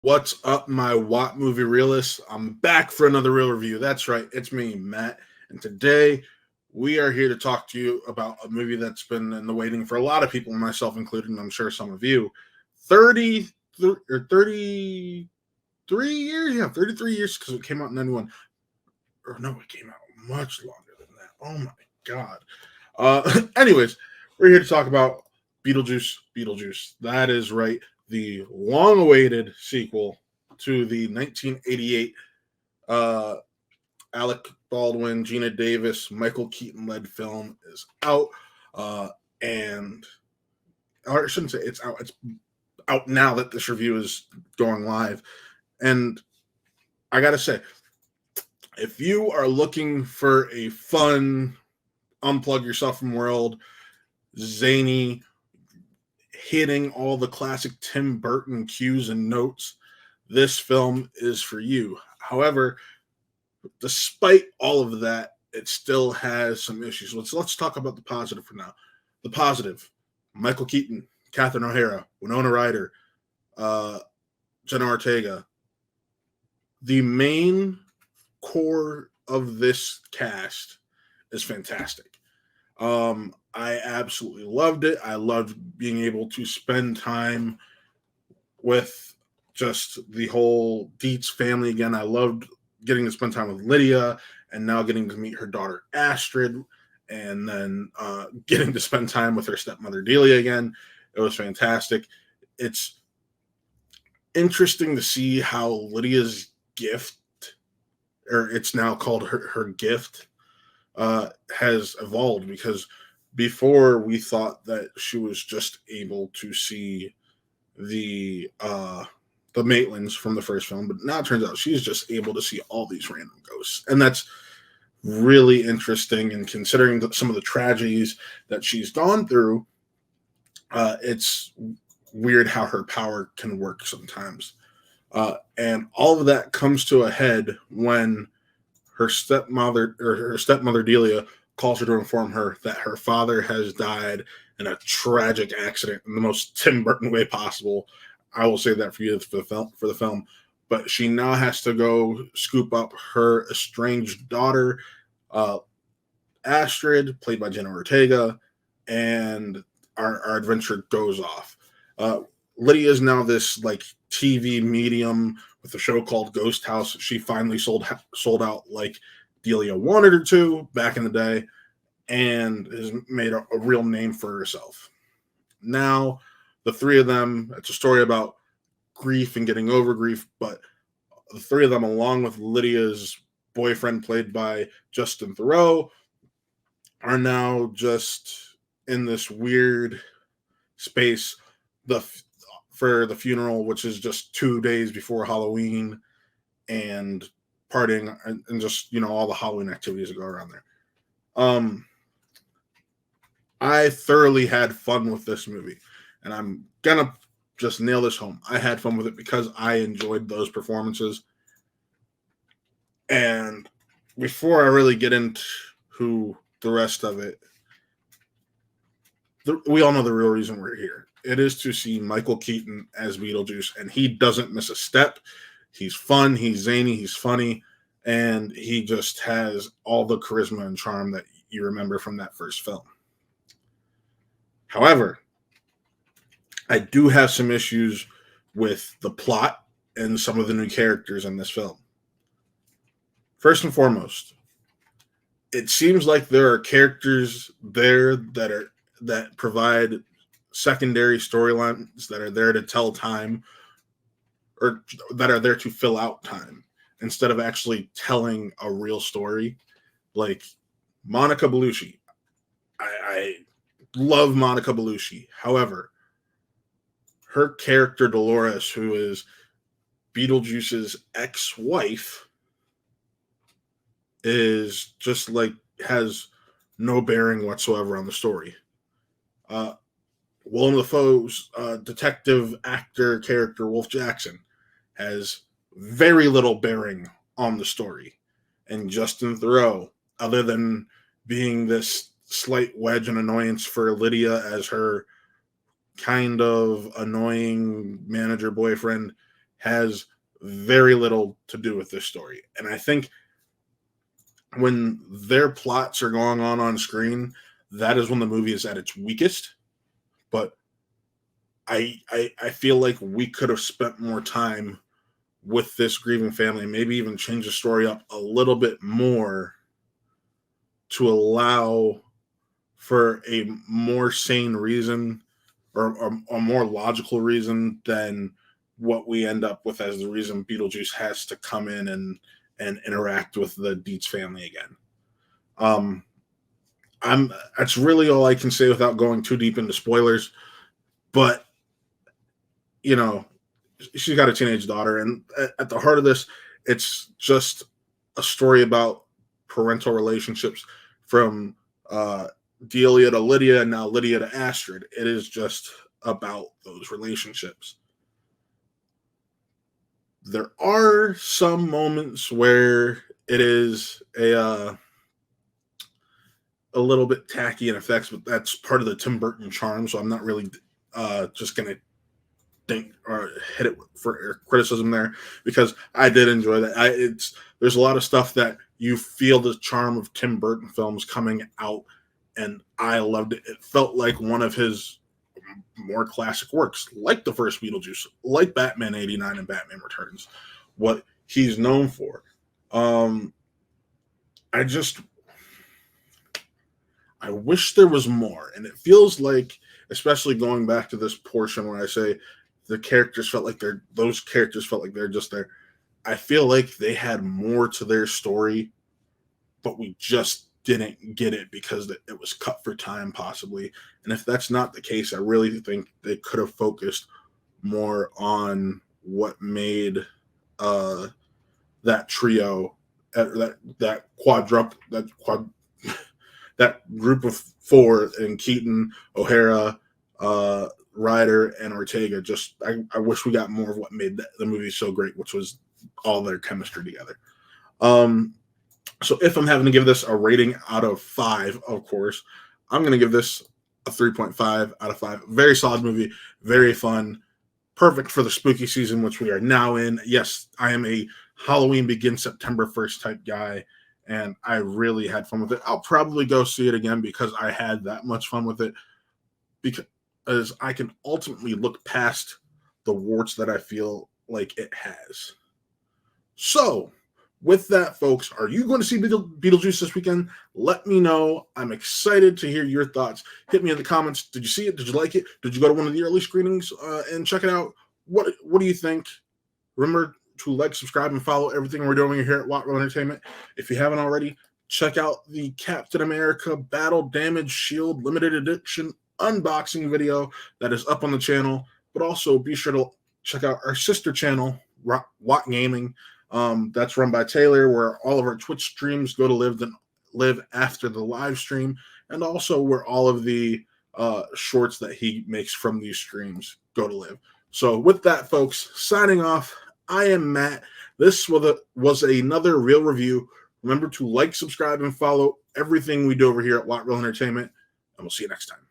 What's up, my Watt movie realists? I'm back for another real review. That's right, it's me, Matt, and today we are here to talk to you about a movie that's been in the waiting for a lot of people, myself included, and I'm sure some of you. 33 years? Yeah, 33 years because it came out in 91. Or no, it came out much longer than that. Oh my god. Anyways, we're here to talk about Beetlejuice. That is right, the long-awaited sequel to the 1988 uh, Alec Baldwin, Gina Davis, Michael Keaton-led film is out, and or I shouldn't say it's out. It's out now that this review is going live, and I gotta say, if you are looking for a fun, unplug yourself from world, zany, hitting all the classic Tim Burton cues and notes, this film is for you. However, despite all of that, it still has some issues. Let's talk about the positive for now. The positive: Michael Keaton, Catherine O'Hara, Winona Ryder, Jenna Ortega. The main core of this cast is fantastic. I absolutely loved it. I loved being able to spend time with just the whole Dietz family again. I loved getting to spend time with Lydia and now getting to meet her daughter Astrid and then getting to spend time with her stepmother Delia again. It was fantastic. It's interesting to see how Lydia's gift, or it's now called her gift, has evolved, because before we thought that she was just able to see the Maitlands from the first film, but now it turns out she's just able to see all these random ghosts, and that's really interesting. And considering some of the tragedies that she's gone through, it's weird how her power can work sometimes. And all of that comes to a head when her stepmother Delia calls her to inform her that her father has died in a tragic accident in the most Tim Burton way possible. I will say that for you for the film. But she now has to go scoop up her estranged daughter, Astrid, played by Jenna Ortega, and our adventure goes off. Lydia is now this like TV medium with a show called Ghost House. She finally sold out like Delia wanted her to back in the day, and has made a real name for herself. Now, the three of them, it's a story about grief and getting over grief, but the three of them, along with Lydia's boyfriend, played by Justin Theroux, are now just in this weird space for the funeral, which is just 2 days before Halloween, and partying and just, all the Halloween activities that go around there. I thoroughly had fun with this movie, and I'm gonna just nail this home. I had fun with it because I enjoyed those performances. And before I really get into the rest of it, we all know the real reason we're here. It is to see Michael Keaton as Beetlejuice, and he doesn't miss a step. He's fun, he's zany, he's funny, and he just has all the charisma and charm that you remember from that first film. However, I do have some issues with the plot and some of the new characters in this film. First and foremost, it seems like there are characters there that provide secondary storylines that are there to tell time, or that are there to fill out time, instead of actually telling a real story. Like Monica Bellucci. I love Monica Bellucci. However, her character Dolores, who is Beetlejuice's ex-wife, is just like has no bearing whatsoever on the story. Willem Dafoe's detective actor character Wolf Jackson has very little bearing on the story. And Justin Theroux, other than being this slight wedge and annoyance for Lydia as her kind of annoying manager boyfriend, has very little to do with this story. And I think when their plots are going on screen, that is when the movie is at its weakest. But I feel like we could have spent more time with this grieving family, maybe even change the story up a little bit more to allow for a more sane reason or a more logical reason than what we end up with as the reason Beetlejuice has to come in and interact with the Dietz family again. That's really all I can say without going too deep into spoilers. But you know, she's got a teenage daughter, and at the heart of this, it's just a story about parental relationships from Delia to Lydia, and now Lydia to Astrid. It is just about those relationships. There are some moments where it is a little bit tacky in effects, but that's part of the Tim Burton charm. So I'm not really just gonna think or hit it for criticism there, because I did enjoy that. There's a lot of stuff that you feel the charm of Tim Burton films coming out, and I loved it. It felt like one of his more classic works, like the first Beetlejuice, like Batman '89 and Batman Returns, what he's known for. I wish there was more, and it feels like, especially going back to this portion where I say those characters felt like they're just there. I feel like they had more to their story, but we just didn't get it because it was cut for time, possibly. And if that's not the case, I really think they could have focused more on what made that trio, that group of four, and Keaton, O'Hara, Ryder, and Ortega. I wish we got more of what made the movie so great, which was all their chemistry together. So if I'm having to give this a rating out of 5, of course, I'm going to give this a 3.5 out of 5. Very solid movie, very fun, perfect for the spooky season, which we are now in. Yes, I am a Halloween begins September 1st type guy, and I really had fun with it. I'll probably go see it again because I had that much fun with it, because I can ultimately look past the warts that I feel like it has. So, with that, folks, are you going to see Beetlejuice this weekend? Let me know. I'm excited to hear your thoughts. Hit me in the comments. Did you see it? Did you like it? Did you go to one of the early screenings and check it out? What do you think? Remember to like, subscribe, and follow everything we're doing here at Watt Entertainment. If you haven't already, check out the Captain America Battle Damage Shield Limited Edition unboxing video that is up on the channel. But also be sure to check out our sister channel, Watt Gaming. That's run by Taylor, where all of our Twitch streams go to live after the live stream, and also where all of the shorts that he makes from these streams go to live. So with that, folks, signing off, I am Matt. This was another Real Review. Remember to like, subscribe, and follow everything we do over here at Watt Entertainment, and we'll see you next time.